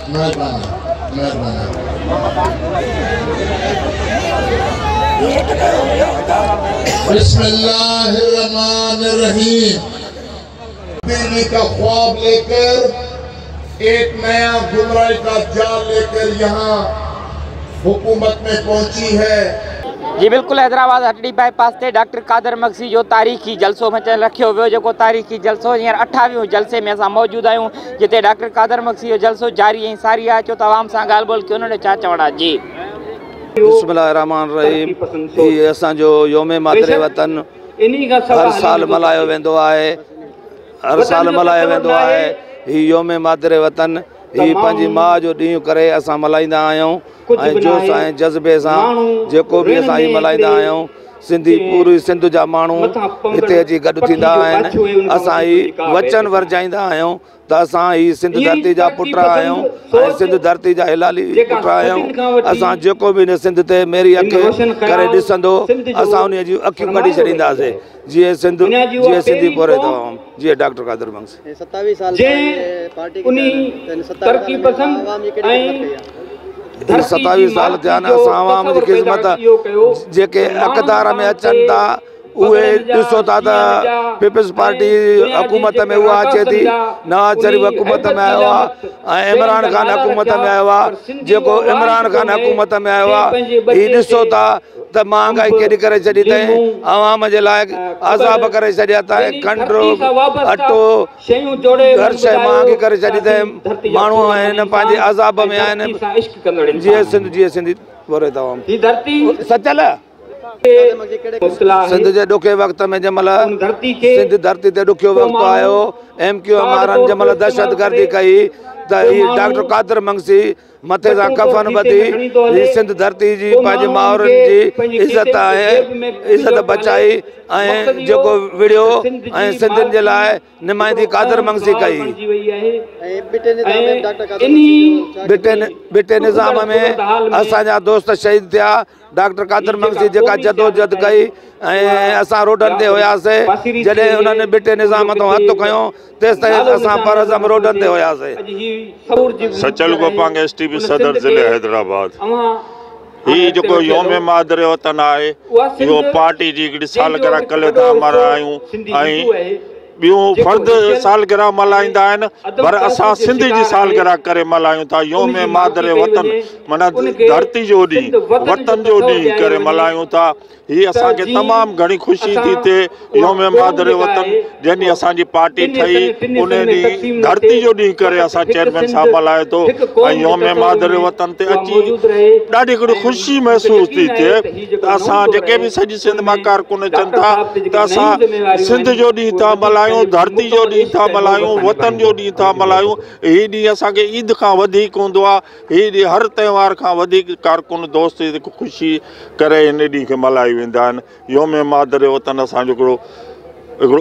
बिस्मिल्लाहिर्रहमानिर्रहीम। देने का ख्वाब लेकर एक नया गुमराही का जाल लेकर यहाँ हुकूमत में पहुंची है। जी बिल्कुल, हैदराबाद हटड़ी बाईपास से डॉक्टर कादर मक्सी जो तारीखी जलसो में रखियो वियो, जो तारीखी जलसो हींअर 28वें जलसे में असां मौजूद आहियूं, जिते डॉक्टर कादर मक्सी जो जलसो जारी ऐं सारी आहे। चो तमाम सां ॻाल्हि ॿोल की उन्होंने छा चवणा आहे। जी बिस्मिल्लाहिर्रहमानिर्रहीम। ही असांजो योम मादरे वतन हर साल मल्हायो वेंदो आहे, हर साल मल्हायो वेंदो आहे। ही योम मादरे वतन ही पंहिंजी माउ जो ॾींहुं करे असां मल्हाईंदा आहियूं ऐं जोश ऐं जज़्बे सां जेको बि असां ही मल्हाईंदा आहियूं। सिंधी पूरी सिंध जा माण्हू हिते अची गॾु थींदा आहिनि। असां ही वचन वरजाईंदा आहियूं त असां ही सिंध धरती जा पुट आहियूं ऐं सिंध धरती जा हिलाली पुट आहियूं। असां जेको बि हिन सिंध ते मेरी अखि करे ॾिसंदो असां उन जी अखियूं कढी छॾींदासीं। जीअं सिंध जीअं सिंधी पोरे तमामु जीअं डॉक्टर कादर मक्सी 27 साल पार्टी तरक्की पसंद 27 साल थिया न। असां आवाम जी ख़िदमत जेके अक़दार में अचनि था उहे ॾिसो था त पीपल्स पार्टी हुकूमत में उहा अचे थी। नवाज़ शरीफ़ हुकूमत में आयो आहे ऐं इमरान खान हुकूमत में आयो आहे। जेको इमरान खान हुकूमत में आयो आहे ही ॾिसो था त महांगाई केॾी करे छॾी अथई, आवाम जे लाइ अज़ाब करे छॾिया अथई। खंडु अटो हर शइ महांगी करे छॾी अथई। माण्हू आहिनि पंहिंजे अज़ाब में आहिनि। जीअं सिंधी बोरे तमामु सचल सिंध जे ॾुखे वक़्त में जंहिंमहिल सिंध धरती ते ॾुखियो वक़्तु आयो, MQM वारनि जंहिंमहिल दहशतगर्दी कई त ही डॉक्टर कादर मक्सी मथे सां कफन ॿधी ही सिंध धरती जी पंहिंजे माउरनि जी इज़त बचाई ऐं जेको विड़ियो ऐं सिंधियुनि जे लाइ निमाइंदी कादर मक्सी कई। बिटे निज़ाम में असांजा दोस्त शहीद थिया। डॉक्टर कादर मक्सी जेका जदोजहद कई ऐं असां रोडनि ते हुयासीं। जॾहिं उन्हनि बिटे निज़ाम तो हथु खयो तेसि ताईं असां परज़म रोडनि ते हुयासीं। सचल गोपांग STP सदर ज़िले हैदराबाद। ही जो योम मादरे वतन आहे इहो पार्टी जी हिकिड़ी सालगिरह कले था मल्हायूं ऐं ॿियूं फर्द सालगिरह मल्हाईंदा आहिनि, पर असां सिंध जी सालगिरह करे मल्हायूं था। योम मादरे वतन माना धरती जो ॾींहुं वतन जो ॾींहुं करे मल्हायूं था। ही असांखे तमामु घणी ख़ुशी थी थिए। योम मादरे वतन जंहिं ॾींहुं असांजी पार्टी ठही उन ॾींहुं धरती जो ॾींहुं करे असां चेयरमैन साहब मल्हाए थो ऐं योम मादरे वतन ते अची ॾाढी हिकिड़ी ख़ुशी महसूसु थी थिए त असां जेके बि सॼी सिंध मां कारकुन अचनि था त असां सिंध जो ॾींहुं था मल्हायूं, धरती जो ॾींहुं था मल्हायूं, वतन जो ॾींहुं था मल्हायूं। हीउ ॾींहुं असांखे ईद खां वधीक हूंदो आहे। हीउ ॾींहुं हर त्योहार खां वधीक कारकुन दोस्त ख़ुशी करे हिन ॾींहुं खे मल्हाई वेंदा आहिनि। योम मादरे वतन असांजो हिकिड़ो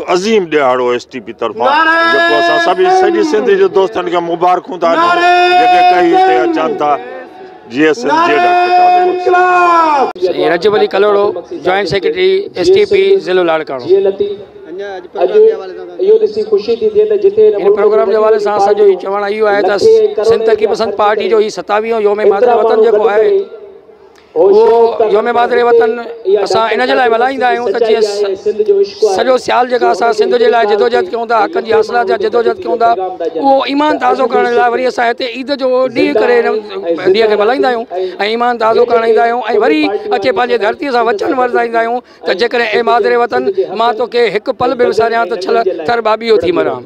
अज़ीम ॾियारो STP तरफ़ां जेको असां सॼी सिंध जे दोस्तनि खे मुबारकूं था ॾियूं जेके कई हिते अचनि था। जीअं रजब अली कलोड़ो जॉइंट सेक्रेटरी STP ज़िलो लाड़काणो। इन प्रोग्राम के हवाले से असो चवण इो है सिंध तरक्की पसंद पार्टी जो 27 योम मादरे वतन जो है वो योम मादरे वतन असां इन जे लाइ मल्हाईंदा आहियूं त जीअं सॼो सियाल जेका असां सिंध जे लाइ जदोजहद कयूं था, हक़नि जी हासिला जा जदोजहद कयूं था, उहो ईमान ताज़ो करण लाइ वरी असां हिते ईद जो ॾींहुं करे ॾींहं खे मल्हाईंदा आहियूं ऐं ईमान ताज़ो करण ईंदा आहियूं ऐं वरी अचे पंहिंजे धरतीअ सां वचन वरताईंदा आहियूं त जेकॾहिं ए मादरे वतन मां तोखे हिकु पल बि विसारियां त छल थर बाबियो थी मरां।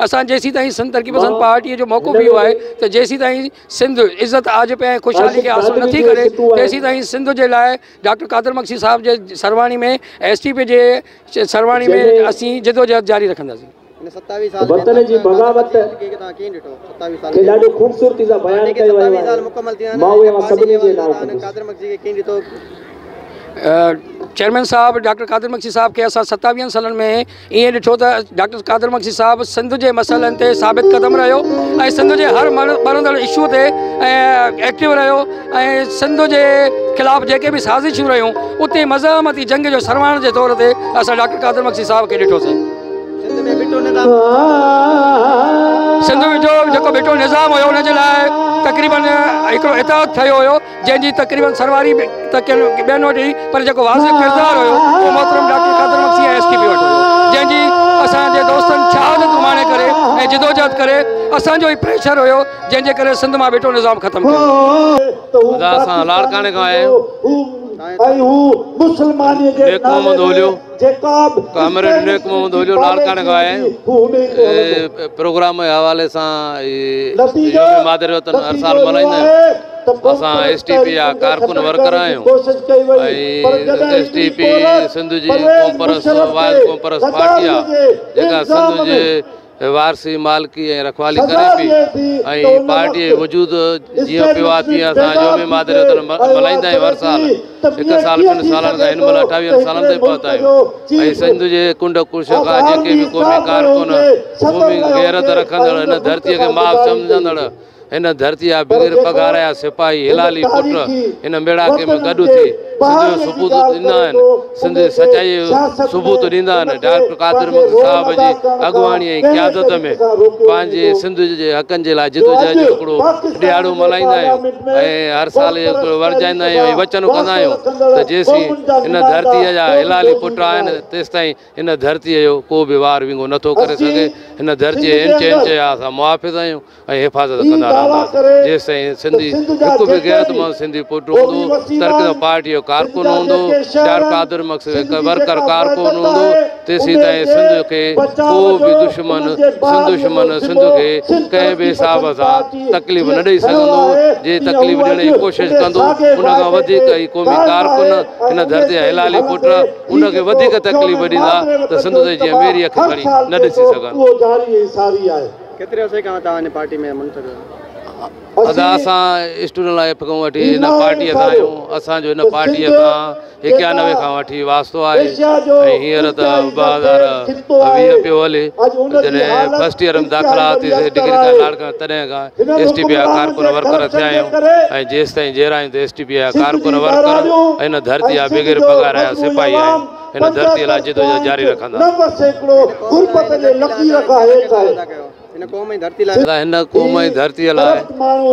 असां जेसी ताईं सिंध तरक्की पसंद पार्टी जो मौक़ो भी है तो जेसी ताईं सिंध इज़्ज़त आज पे खुशहाली के हासिल नथी करे तेसी ताईं सिंध जे लाइ डॉक्टर कादर मक्सी साहब जे सरवाणी में STP जे सरवाणी में असीं जदोजहद जारी रखंदासीं। 27 साल वतन जी बगावत के ॾाढो खूबसूरती सां बयान कयो वियो आहे। 27 साल मुकम्मल थिया आहिनि। मां उहे सभिनी जे नाम कादर मक्सी खे कीअं ॾिठो। चेयरमैन साहब डॉक्टर कादर मक्सी साहब के असां 27 सालन में इएं ॾिठो त डॉक्टर कादर मक्सी साहब सिंध जे मसइलनि ते साबित क़दम रहियो ऐं सिंध जे हर मरंदड़ इशू ते एक्टिव रहियो ऐं सिंध जे ख़िलाफ़ जेके बि साज़िशूं रहियूं उते मज़ामती जंग जो सरवाण जे तौर ते असां डॉक्टर कादर मक्सी साहब खे ॾिठोसीं। सिंध में जो जेको बिठो निज़ाम हुयो उन जे लाइ त तकरीबन हिकिड़ो इताद थियो हुयो जंहिंजी तकरीबन सरवारी ॿियनि वटि हुई पर जेको वाज़िह किरदार हुयो उहो मोहतरम डॉक्टर कादर मक्सी ऐं STP वटि हुयो जंहिंजी असांजे दोस्तनि शहादत माणे करे ऐं जिदोजहद करे असांजो ई प्रेशर हुयो जंहिंजे करे सिंध मां वेठो निज़ाम ख़तमु कयो। असां लाड़काणे खां आया प्रोग्राम जे हवाले सां मादर वतन हर साल मल्हाईंदा आहियूं। असां STP जा कारकुन वर्कर आहियूं ऐं STP सिंध जी कॉन्फ्रेंस पार्टी आहे जेका सिंध जे वारसी मालकी ऐं रखवाली करे पई ऐं पार्टी वजूद जीअं पियो आहे तीअं असां योम मादर वतन मल्हाईंदा आहियूं हर साल। 1 साल 2 सालनि खां हिन महिल 28 सालनि ते पहुता आहियूं ऐं सिंध जे कुंड कुर्शका जेके बि क़ौमी कारकुन क़ौमी गैरत रखंदड़ हिन धरतीअ खे माउ सम्झंदड़ हिन धरती जा बिग़ैर पघार जा सिपाही हिलाली पुट हिन मेड़ाके में गॾु थी सिंध जो सबूत ॾींदा आहिनि सिंध जी सचाई जो सबूत ॾींदा आहिनि। डॉक्टर कादर मक्सी साहब जी अॻुवाणी ऐं क़यादत में पंहिंजे सिंध जे हक़नि जे लाइ जिदोजहद जो हिकिड़ो ॾियारो मल्हाईंदा आहियूं ऐं हर साल हिकिड़ो वरजाईंदा आहियूं ऐं वचन कंदा आहियूं त जेसीं हिन धरतीअ जा हिलाली पुट आहिनि तेसिताईं हिन धरतीअ जो को बि वार विंगो नथो करे सघे। हिन धरतीअ इंच इंच जा असां मुहाफ़िज़ आहियूं ऐं हिफ़ाज़त कंदा जेसिताईं सिंधी हिकु बि गैरतमंद सिंधी पुट हूंदो तरक़ी पार्टी जो कारकुन हूंदो डॉक्टर कादर मक्सी वर्कर कारकुन हूंदो तेसीं ताईं सिंध खे को बि दुश्मन सिंध खे कंहिं बि हिसाब सां तकलीफ़ न ॾेई सघंदो। जे तकलीफ़ ॾियण जी कोशिशि कंदो उनखां वधीक ई क़ौमी कारकुन हिन धरती जा हिलाली पुट उनखे वधीक तकलीफ़ ॾींदा त सिंध ते जीअं मेरी अखि खणी न ॾिसी सघनि। केतिरे अर्से खां तव्हां हिन पार्टी में मुंतज़िर असां स्टूडेंट लाइफ खां वठी हिन पार्टीअ सां आहियूं। असांजो हिन पार्टीअ सां 91 खां वठी वास्तो आहे ऐं हींअर त 2020 पियो हले जॾहिं फर्स्ट ईयर में दाख़िला थीसीं डिग्री खां लाड़का तॾहिं खां STP जा कारकुन वर्कर थिया आहियूं ऐं जेसिताईं जेरायूं त STP जा कारकुन वर्कर हिन धरती जा बिग़ैर पघार जा सिपाही आहिनि हिन धरतीअ लाइ जिदोजहद जारी रखंदा। हिन क़ौम जी धरतीअ लाइ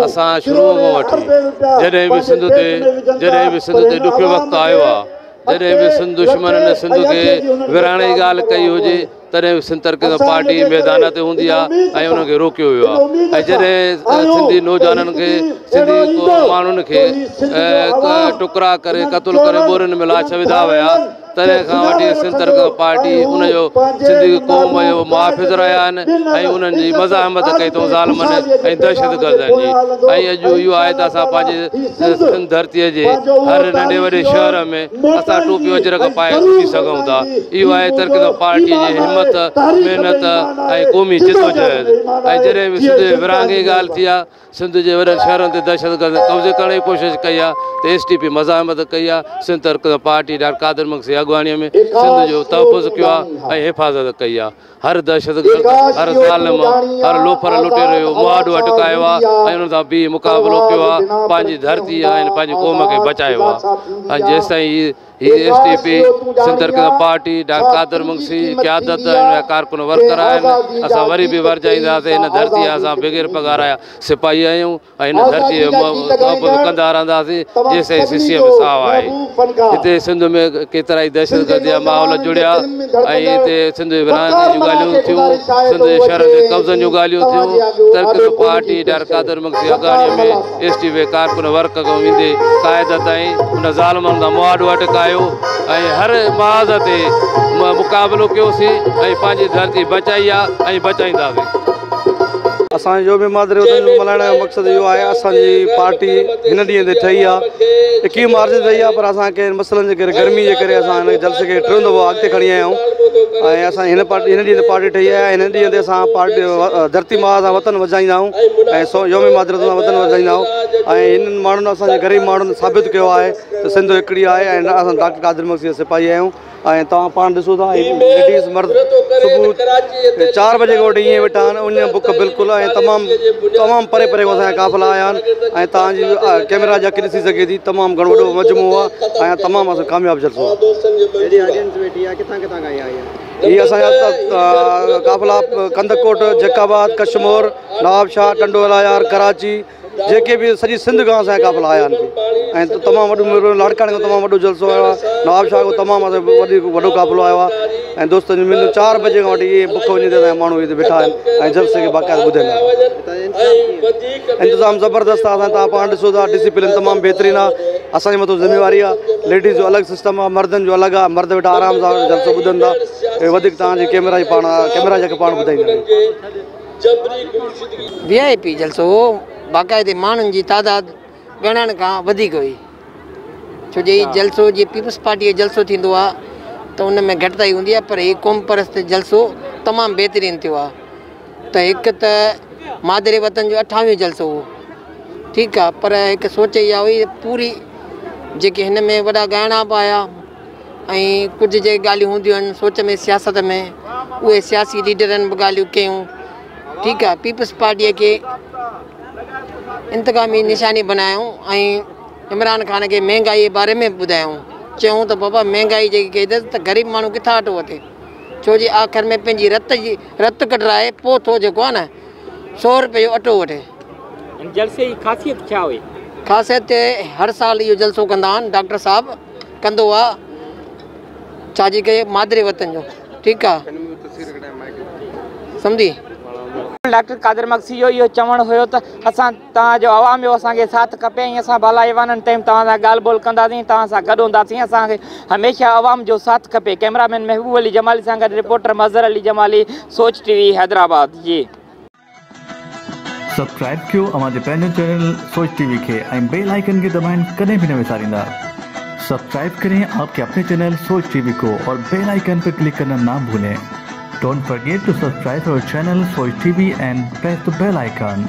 असां शुरूअ खां वठी जॾहिं बि सिंध ते ॾुखियो वक़्तु आयो आहे जॾहिं बि सिंध दुश्मन सिंध खे विराइण जी ॻाल्हि कई हुजे तॾहिं बि सिंध तरक़ी पार्टी मैदान ते हूंदी आहे ऐं उनखे रोकियो वियो आहे ऐं जॾहिं सिंधी नौजवाननि खे सिंधी माण्हुनि खे टुकड़ा करे क़तल करे ॿोरियुनि में लाश विधा विया तॾहिं खां वठी सिंध तरक़ी पार्टी उनजो सिंधी क़ौम जो मुहाफ़िज़ रहिया आहिनि ऐं उन्हनि जी मज़ाहमत कई अथऊं ज़ालिमनि ऐं दहशतगर्दनि जी ऐं अॼु इहो आहे त असां पंहिंजे सिंध धरतीअ जे हर नंढे वॾे शहर में असां टोपी अजरक पाए घुमी सघूं था। इहो आहे तरक़ी पार्टीअ जी हिमत महिनत ऐं क़ौमी जिदोजहद ऐं जॾहिं बि सिंध विरहाङे जी ॻाल्हि थी आहे सिंध जे वॾनि शहरनि ते दहशतगर्द कब्ज़े करण जी कोशिशि कई आहे त STP मज़ाहमत कई आहे सिंध तरक़ी पार्टी डॉक्टर कादर मक्सी अॻुवाणीअ में सिंध जो तहफ़ुज़ कयो आहे ऐं हिफ़ाज़त कई आहे। हर दहशतगर्द हर ज़ालिम हर लोफर लुटेरे जो मुआदो अटकायो आहे ऐं उन्हनि सां बि मुक़ाबिलो कयो आहे पंहिंजी धरती ऐं पंहिंजी क़ौम खे बचायो आहे ऐं जेसिताईं STP Sindh Taraqqi party doctor Qadir Magsi क़यादत कारकुन वर्कर आहिनि असां वरी बि वरजाईंदासीं। हिन धरतीअ असां बग़ैर पघार जा सिपाही आहियूं ऐं हिन धरतीअ जो तहफ़ुज़ कंदा रहंदासीं जेसिताईं CCM साहु आहे। हिते सिंध में केतिरा ई दहशतगर्दी जा माहौल जुड़िया ऐं हिते सिंध विरहाङे जूं ॻाल्हियूं थियूं सिंध जे शहरनि ते कब्ज़नि जूं ॻाल्हियूं थियूं तरक़ी पार्टी डॉक्टर कादर मक्सी अॻुवाणीअ में STP कारकुन वर्कर खां वेंदे क़यादत ऐं उन ज़ालिमनि खां मुआदो अटकायो ऐं हर महाज़ ते मुक़ाबिलो कयोसीं ऐं पंहिंजी धरती बचाई आहे ऐं बचाईंदासीं। असां योम मादर वतन मल्हाइण जो मक़सदु इहो आहे असांजी पार्टी हिन ॾींहं ते ठही आहे 21 मार्च ते ठही आहे पर असांखे मसइलनि जे करे गर्मी जे करे असां हिन जलसे खे टियों दफ़ो अॻिते खणी आया आहियूं ऐं असां हिन ॾींहं ते पार्टी ठही आहे। हिन ॾींहं ते असां पार्टी धरती माउ सां वतन वॼाईंदा आहियूं ऐं योम मादर सां वतन वॼाईंदा आहियूं ऐं हिननि माण्हुनि असांजे ग़रीब माण्हुनि साबित कयो आहे त सिंध हिकिड़ी आहे ऐं असां डॉक्टर कादर मक्सी सिपाही आहियूं ऐं तव्हां पाण ॾिसो था लेडीज़ मर्द सुबुह 4 बजे खां वठी ईअं वेठा आहिनि उन बुक बिल्कुलु ऐं तमामु परे परे असांजा काफ़िला आया आहिनि ऐं तव्हांजी कैमरा जा ॾिसी सघे थी तमामु घणो वॾो मजमू आहे ऐं तमामु असां कामयाबु जलसो आहे। हीअ असांजा काफ़िला कंदकोट जैकाबाद कश्मीर नवाबशाह टंडोला यार कराची जेके भी सॼी सिंध खां असांजे क़ाबिल आया आहिनि ऐं तमामु वॾो लाड़काणे खां तमामु वॾो जलसो आयो आहे, नवाब शाह खां तमामु वॾो क़ाबिलो आयो आहे ऐं दोस्तनि जो मिलूं 4 बजे खां वठी इहे बुख वञी ते माण्हू हिते वेठा आहिनि ऐं जलसे खे बाक़ाइदा ॿुधनि था। इंतज़ाम ज़बरदस्त आहे, तव्हां पाण ॾिसो था, डिसिप्लिन तमामु बहितरीनु आहे, असांजे मथां ज़िम्मेवारी आहे, लेडीज़ जो अलॻि सिस्टम आहे, मर्दनि जो अलॻि आहे, मर्द वेठा आराम सां जलसो ॿुधनि था, ऐं वधीक तव्हांजी कैमरा जेके पाण ॿुधाईंदा आहिनि। VIP जलसो बाक़ाइदे माण्हुनि जी तादाद ॻणण खां वधीक हुई, छो जो जलसो जीअं पीपल्स पार्टी जो जलसो थींदो आहे त उन में घटिताई हूंदी आहे, पर हीउ क़ौम परस्त जलसो तमामु बहितरीनु थियो आहे। त हिकु त मादरे वतन जो 28 जलसो हो, ठीकु आहे, पर हिकु सोच इहा हुई पूरी जेके हिन में वॾा ॻाइणा बि आया ऐं कुझु जेके ॻाल्हियूं हूंदियूं आहिनि सोच में सियासत में, उहे सियासी लीडरनि बि ॻाल्हियूं कयूं, ठीकु आहे। पीपल्स पार्टीअ खे इंतकामी निशानी बनायूं ऐं इमरान ख़ान खे महांगाई जे बारे में ॿुधायूं, चयूं त बाबा महांगाई जेकी कई अथसि त ग़रीब माण्हू किथां अटो वठे, छो जो आख़िर में पंहिंजी रत कढाए पोइ थो जेको आहे न 100 रुपए जो अटो वठे। जलसे जी ख़ासियत छा हुई? ख़ासियत हर साल इहो जलसो कंदा आहिनि, डॉक्टर साहब कंदो आहे छाजी के मादरे वतन जो, ठीकु आहे, सम्झी। डॉक्टर कादिर मक्सी जो इहो चवणु हुयो त असां तव्हांजो आवाम जो असांखे साथ खपे ऐं असां भलाई वञनि टाइम तव्हां सां ॻाल्हि ॿोल कंदासीं, तव्हां सां गॾु हूंदासीं, असांखे हमेशह आवाम जो साथ खपे। कैमरामैन महबूब अली जमाली सां गॾु रिपोर्टर मज़हर अली जमाली, सोच TV हैदराबाद। जी सब्सक्राइब कयो हमारे पंहिंजे चैनल सोच TV के ऐं बेल आइकन के दबाएं, कदें भी न विसारींदा। सब्सक्राइब करें आपके अपने चैनल सोच TV को और बेल आइकन पर क्लिक करना ना भूलें। Don't forget to subscribe our channel Soch TV and press the bell icon.